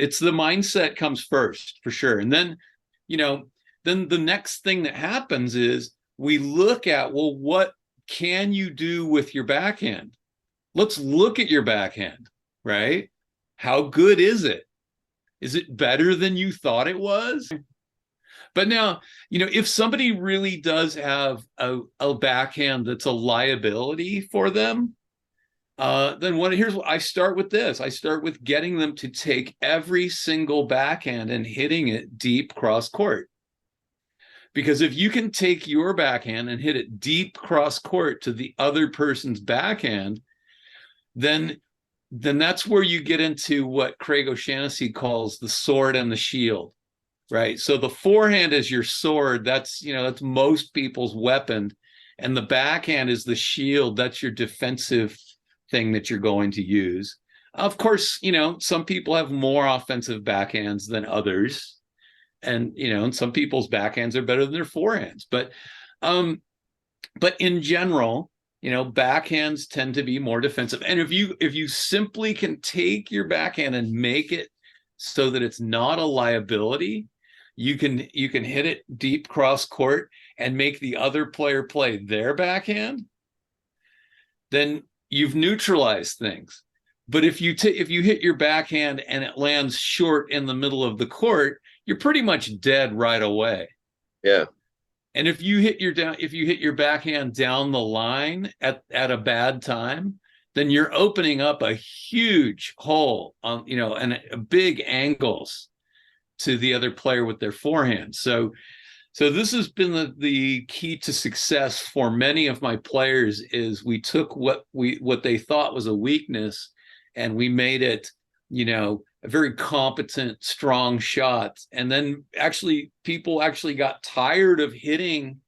it's the mindset comes first for sure. And then, you know, then the next thing that happens is we look at, well, what can you do with your backhand? Let's look at your backhand, right? How good is it? Is it better than you thought it was? But now, you know, if somebody really does have a backhand that's a liability for them, then here's what I start with this. I start with getting them to take every single backhand and hitting it deep cross court. Because if you can take your backhand and hit it deep cross court to the other person's backhand, then that's where you get into what Craig O'Shaughnessy calls the sword and the shield, right? So the forehand is your sword. That's most people's weapon. And the backhand is the shield. That's your defensive thing that you're going to use. Of course, some people have more offensive backhands than others. And, and some people's backhands are better than their forehands. But in general, backhands tend to be more defensive. And if you simply can take your backhand and make it so that it's not a liability, you can hit it deep cross court and make the other player play their backhand, then you've neutralized things. But if you hit your backhand and it lands short in the middle of the court, you're pretty much dead right away. Yeah. And if you hit your backhand down the line at a bad time, then you're opening up a huge hole on, and big angles to the other player with their forehand. So this has been the key to success for many of my players is we took what they thought was a weakness and we made it, a very competent, strong shot. And then people got tired of hitting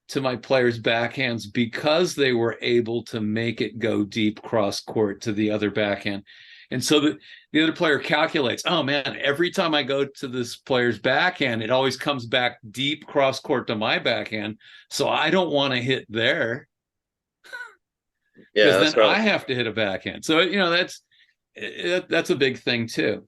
to my players' backhands because they were able to make it go deep cross court to the other backhand. And so the other player calculates, oh man, every time I go to this player's backhand, it always comes back deep cross court to my backhand. So I don't want to hit there. Yeah, because then I have to hit a backhand. So, that's a big thing too.